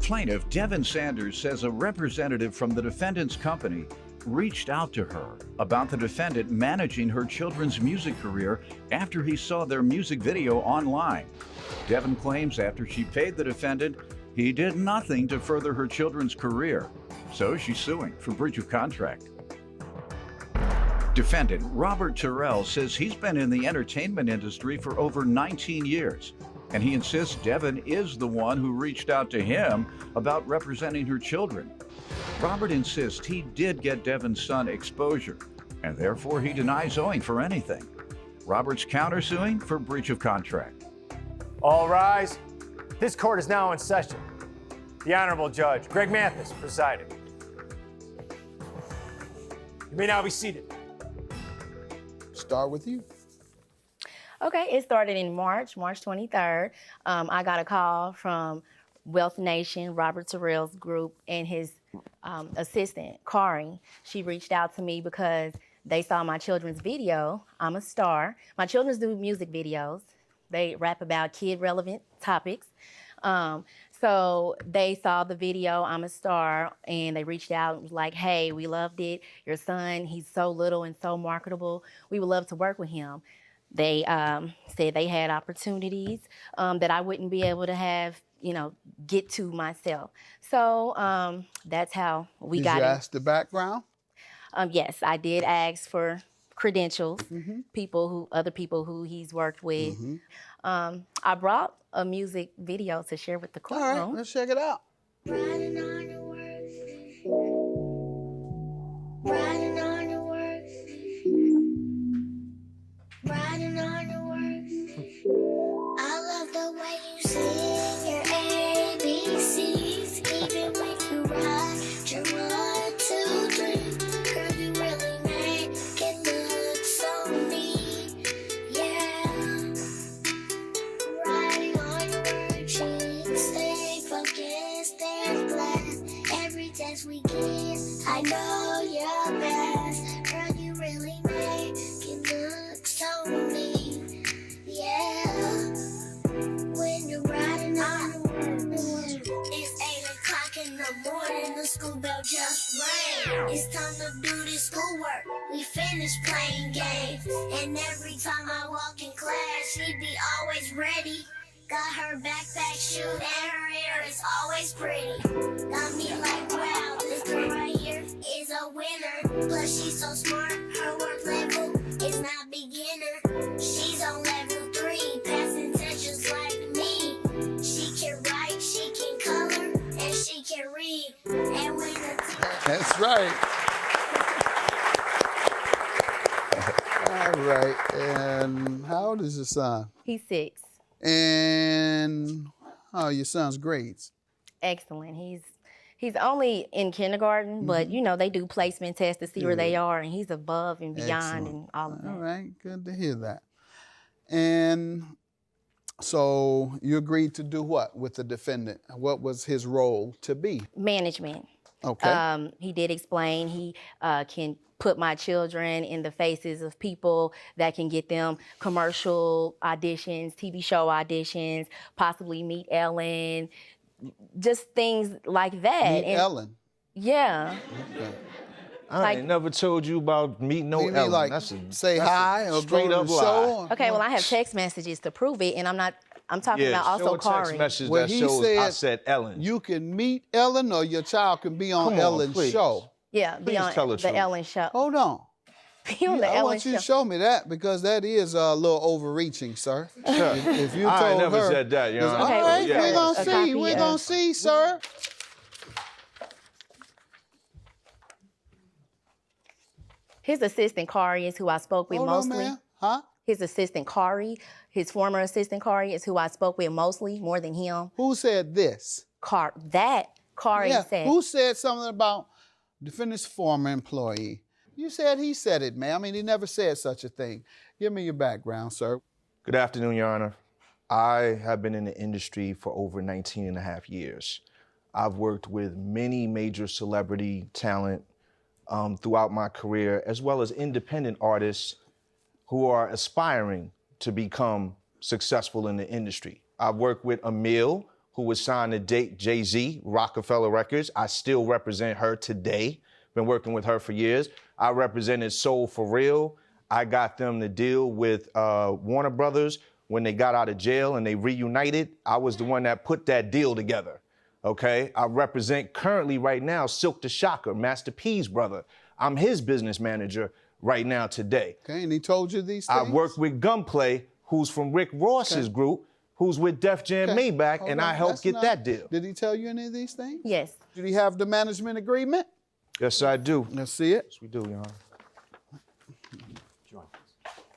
Plaintiff Devin Sanders says a representative from the defendant's company reached out to her about the defendant managing her children's music career after he saw their music video online. Devin claims after she paid the defendant, he did nothing to further her children's career, so she's suing for breach of contract. Defendant Robert Terrell says he's been in the entertainment industry for over 19 years, and he insists Devin is the one who reached out to him about representing her children. Robert insists he did get Devin's son exposure, and therefore he denies owing for anything. Robert's countersuing for breach of contract. All rise. This court is now in session. The Honorable Judge Greg Mathis presiding. You may now be seated. Start with you. Okay, it started in March 23rd. I got a call from Wealth Nation, Robert Terrell's group, and his assistant, Kari. She reached out to me because they saw my children's video. I'm a star. My children's do music videos. They rap about kid-relevant topics. So they saw the video, I'm a star, and they reached out and was like, hey, we loved it. Your son, he's so little and so marketable. We would love to work with him. They said they had opportunities that I wouldn't be able to have, get to myself. So that's how we got it. Did you ask the background? Yes, I did ask for credentials, other people who he's worked with. I brought a music video to share with the courtroom. All right, let's check it out. Riding on the work, riding on the work, riding on the work. I love the way you sing your ABCs, even when you ride your 1, 2, 3. Girl, you really make it look so neat. Yeah, riding on the work, stay focused, stay class. Every test we get, I know you're best. Girl, you really make it look so neat. Yeah, when you're riding on the work. It's 8 o'clock in the morning, the school bell just rang. It's time to do this schoolwork. We finished playing games, and every time I walk in class, she'd be always ready. Got her backpack, shoe, and her hair is always pretty. Got me like, wow, this girl right here is a winner. Plus she's so smart, her work level is not beginner. She's on level 3, passing tests just like me. She can write, she can color, and she can read. And when the That's right. All right, and how old is your son? He's 6. And how are your son's grades? Excellent. He's only in kindergarten, but they do placement tests to see where they are, and he's above and beyond and all of that. All right, good to hear that. And so you agreed to do what with the defendant? What was his role to be? Management. Okay. He did explain he can put my children in the faces of people that can get them commercial auditions, TV show auditions, possibly meet Ellen, just things like that. Meet Ellen? Yeah. Okay. I ain't never told you about meeting no Ellen. Like say hi or straight go up to the lie. show? Okay, well, I have text messages to prove it, and I'm talking about also show a text Kari. message Well, that he shows said I said Ellen. You can meet Ellen or your child can be on Come on, Ellen's please. show. Yeah, be Please on tell the the truth. Ellen show. Hold on. Be on the I Ellen want you show. to show me that because that is a little overreaching, sir. Sure. If you I told ain't never her, said that, Your Honor. Okay, all right, yeah. we're gonna A see. copy We're of- gonna see, sir. His assistant, Kari, is who I spoke with Hold on, mostly. man. Huh? His assistant, Kari, his former assistant, Kari, is who I spoke with mostly, more than him. Who said this? Kari Yeah. said. Who said something about defendant's former employee? You said he said it, man. I mean, he never said such a thing. Give me your background, sir. Good afternoon, Your Honor. I have been in the industry for over 19 and a half years. I've worked with many major celebrity talent throughout my career, as well as independent artists who are aspiring to become successful in the industry. I've worked with Emil, who was signed to date Jay-Z, Rockefeller Records. I still represent her today. Been working with her for years. I represented Soul for Real. I got them to deal with Warner Brothers when they got out of jail and they reunited. I was the one that put that deal together, okay? I represent currently right now Silk the Shocker, Master P's brother. I'm his business manager right now today. Okay, and he told you these things? I worked with Gunplay, who's from Rick Ross's group, who's with Def Jam Maybach, Hold and on, I helped that's get not- that deal. Did he tell you any of these things? Yes. Did he have the management agreement? Yes, I do. Let's see it. Yes, we do, Your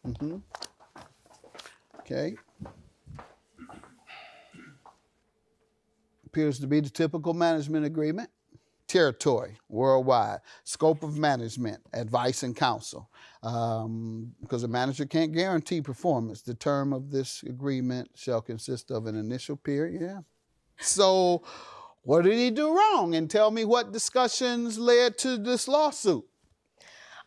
Honor. Okay. Appears to be the typical management agreement. Territory, worldwide. Scope of management, advice and counsel. Because a manager can't guarantee performance. The term of this agreement shall consist of an initial period. Yeah. So, what did he do wrong? And tell me what discussions led to this lawsuit.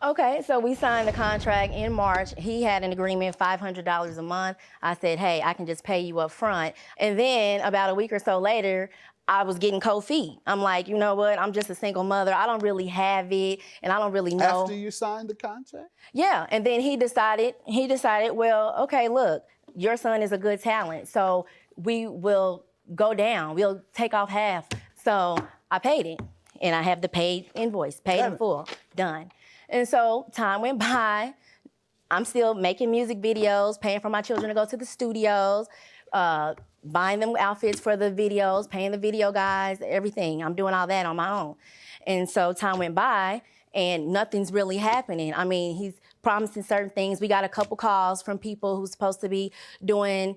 Okay, so we signed the contract in March. He had an agreement, $500 a month. I said, hey, I can just pay you up front. And then about a week or so later, I was getting cold feet. I'm like, you know what? I'm just a single mother. I don't really have it, and I don't really know. After you signed the contract? Yeah, and then he decided, well, okay, look, your son is a good talent, so we will go down. We'll take off half. So I paid it, and I have the paid invoice, paid in full, done. And so time went by. I'm still making music videos, paying for my children to go to the studios, buying them outfits for the videos, paying the video guys, everything. I'm doing all that on my own. And so time went by, and nothing's really happening. I mean, he's promising certain things. We got a couple calls from people who's supposed to be doing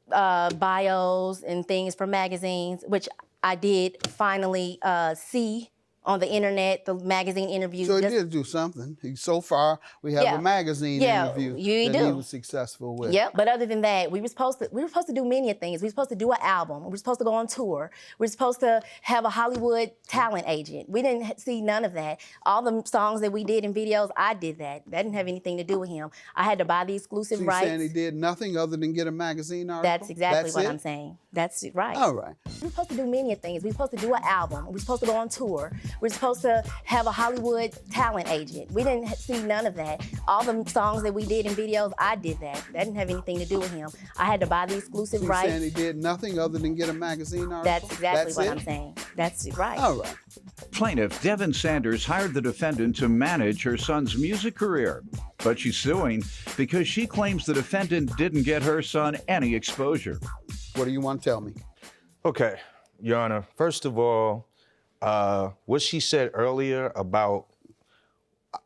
bios and things for magazines, which I did finally see on the internet, the magazine interviews. So he did do something. So far, we have a magazine interview that he was successful with. Yep, but other than that, we were supposed to do many things. We were supposed to do an album. We were supposed to go on tour. We were supposed to have a Hollywood talent agent. We didn't see none of that. All the songs that we did in videos, I did that. That didn't have anything to do with him. I had to buy the exclusive So rights. you're saying he did nothing other than get a magazine article? That's exactly what it? I'm saying. That's right. All right. We were supposed to do many things. We were supposed to do an album. We were supposed to go on tour. We were supposed to have a Hollywood talent agent. We didn't see none of that. All the songs that we did in videos, I did that. That didn't have anything to do with him. I had to buy the exclusive So rights. you're saying he did nothing other than get a magazine article? That's exactly what it? I'm saying. That's right. All right. Plaintiff Devin Sanders hired the defendant to manage her son's music career, but she's suing because she claims the defendant didn't get her son any exposure. What do you want to tell me? Okay, Your Honor, first of all, what she said earlier about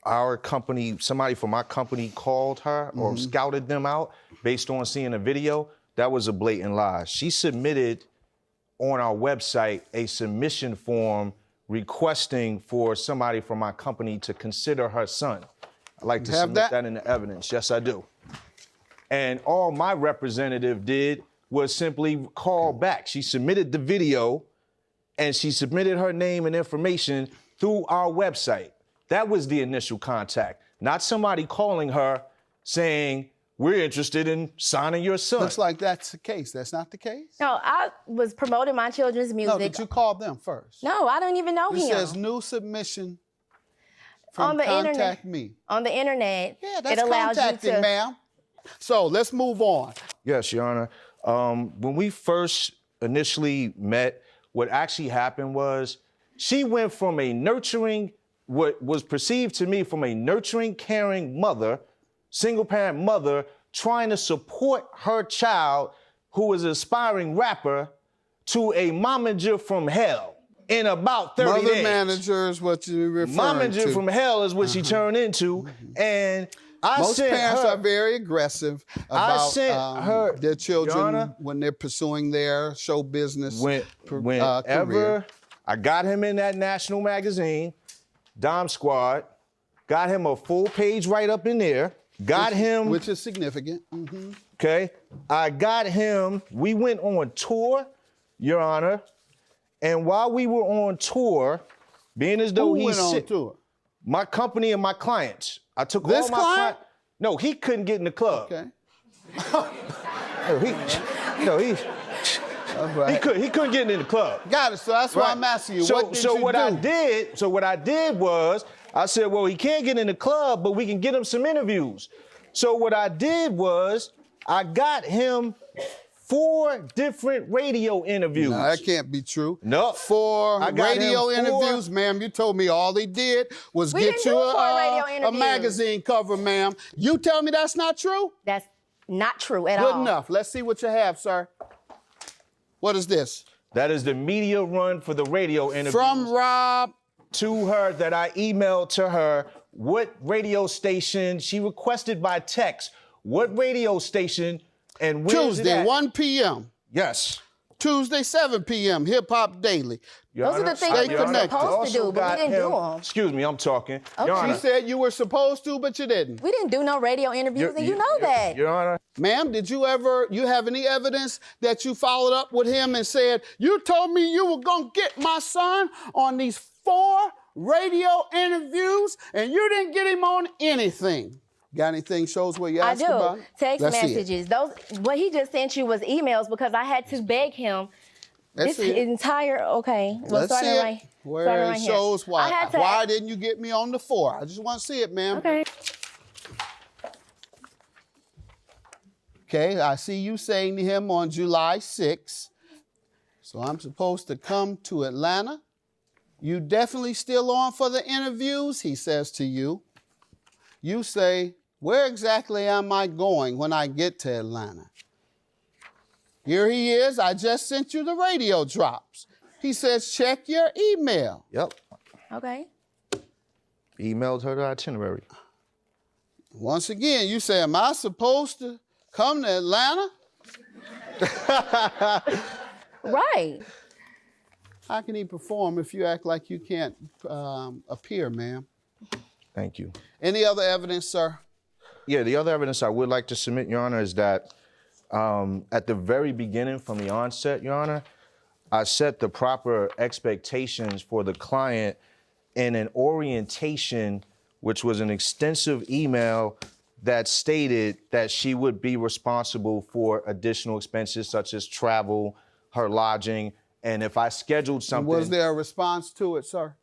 our company, somebody from our company called her or scouted them out based on seeing a video, that was a blatant lie. She submitted on our website a submission form requesting for somebody from our company to consider her son. I'd like to submit that in the evidence. Yes, I do. And all my representative did was simply call back. She submitted the video and she submitted her name and information through our website. That was the initial contact, not somebody calling her saying, we're interested in signing your son. Looks like that's the case. That's not the case? No, I was promoting my children's music. No, did you call them first? No, I don't even know It him. says new submission from On the Contact internet. Me. On the internet, Yeah, that's it allows contacting, you to. ma'am. So let's move on. Yes, Your Honor. When we first initially met, what actually happened was she went from a nurturing, what was perceived to me from a nurturing, caring mother, single parent mother, trying to support her child who was an aspiring rapper, to a momager from hell in about 30 Mother days. manager is what you're referring Momager to. from hell is what she turned into. And I Most sent parents her, are very aggressive about sent her, their children Your Honor, when they're pursuing their show business career. Whenever I got him in that national magazine, Dom Squad, got him a full page write-up in there, got him... Which is significant. Okay, I got him, we went on tour, Your Honor, and while we were on tour, being as though Who went on tour? My company and my clients. I took This all my client? No, he couldn't get in the club. Okay. All right. He couldn't get in the club. Got it. So that's why I'm asking you. What did you do? What I did was I said, well, he can't get in the club, but we can get him some interviews. So what I did was I got him 4 different radio interviews. No, that can't be true. No. 4 radio interviews, ma'am. You told me all they did was get you a magazine cover, ma'am. You tell me that's not true? That's not true at all. Good enough. Let's see what you have, sir. What is this? That is the media run for the radio interview. From Rob. To her that I emailed to her what radio station she requested by text. What radio station and where is it Tuesday, at? 1 p.m. Yes. Tuesday, 7 p.m. Hip Hop Daily. Those are the things we were supposed to do, but we didn't do them. Excuse me, I'm talking. Okay. Your Honor, She said you were supposed to, but you didn't. We didn't do no radio interviews, and you know that. Your Honor. Ma'am, did you have any evidence that you followed up with him and said, you told me you were going to get my son on these 4 radio interviews and you didn't get him on anything? Got anything shows where you asked about it? Text Let's see messages. What he just sent you was emails because I had to beg him. Let's see it. Entire, okay. Well, Let's see it. Where it shows here. why didn't you get me on the 4? I just want to see it, ma'am. Okay. Okay, I see you saying to him on July 6th, so I'm supposed to come to Atlanta. You definitely still on for the interviews, he says to you. You say, where exactly am I going when I get to Atlanta? Here he is. I just sent you the radio drops. He says, check your email. Yep. Okay. Emailed her the itinerary. Once again, you say, am I supposed to come to Atlanta? Right. How can he perform if you act like you can't appear, ma'am? Thank you. Any other evidence, sir? Yeah, the other evidence I would like to submit, Your Honor, is that at the very beginning, from the onset, Your Honor, I set the proper expectations for the client in an orientation, which was an extensive email that stated that she would be responsible for additional expenses such as travel, her lodging, and if I scheduled something. Was there a response to it, sir?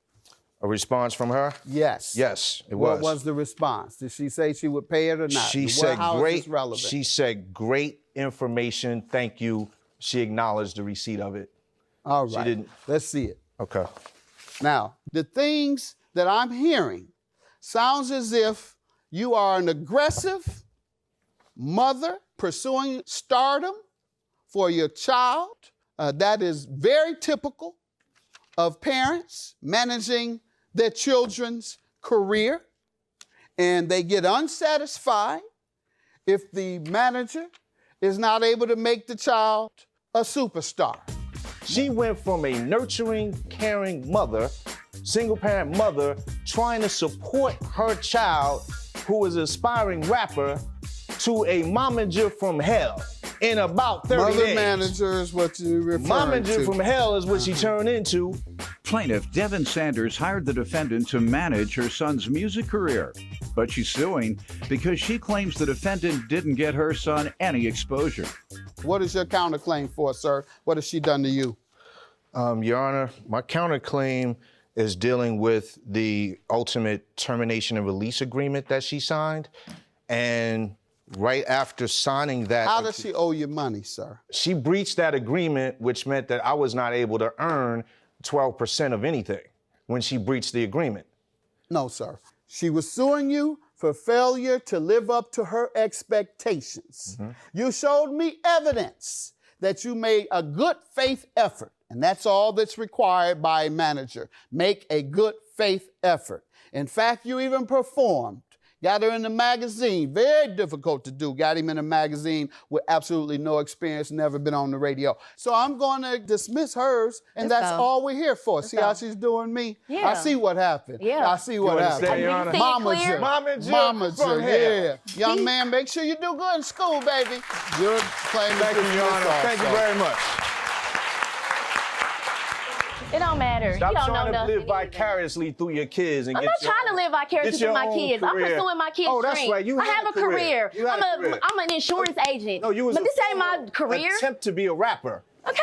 A response from her? Yes. Yes, it was. What was the response? Did she say she would pay it or not? She said how great. Is this relevant? She said great information. Thank you. She acknowledged the receipt of it. All right. She didn't. Let's see it. Okay. Now, the things that I'm hearing sounds as if you are an aggressive mother pursuing stardom for your child. That is very typical of parents managing their children's career, and they get unsatisfied if the manager is not able to make the child a superstar. She went from a nurturing, caring mother, single-parent mother, trying to support her child, who is an aspiring rapper, to a momager from hell in about 30 Mother days. manager is what you're referring to. Momager from hell is what she turned into. Plaintiff Devin Sanders hired the defendant to manage her son's music career, but she's suing because she claims the defendant didn't get her son any exposure. What is your counterclaim for, sir? What has she done to you? Your Honor, my counterclaim is dealing with the ultimate termination and release agreement that she signed. And right after signing that— How does she owe you money, sir? She breached that agreement, which meant that I was not able to earn 12% of anything when she breached the agreement. No, sir. She was suing you for failure to live up to her expectations. Mm-hmm. You showed me evidence that you made a good faith effort, and that's all that's required by a manager. Make a good faith effort. In fact, you even performed. Got her in the magazine. Very difficult to do. Got him in a magazine with absolutely no experience, never been on the radio. So I'm going to dismiss hers, and that's all we're here for. See how she's doing me? Yeah. I see what happened. Yeah. I see what happened. Your Honor? Momager. Momager, Yeah. Young man, make sure you do good in school, baby. You're claiming Thank you, Your Honor. Thank you very much. It don't matter. Stop you don't trying know to live nothing vicariously through your kids. And I'm not trying to live vicariously through my kids. I'm pursuing my kids' Oh, that's dream. right. You I have a career. You had a career. I'm an insurance agent. No, you was but this ain't my career. Attempt to be a rapper. Okay,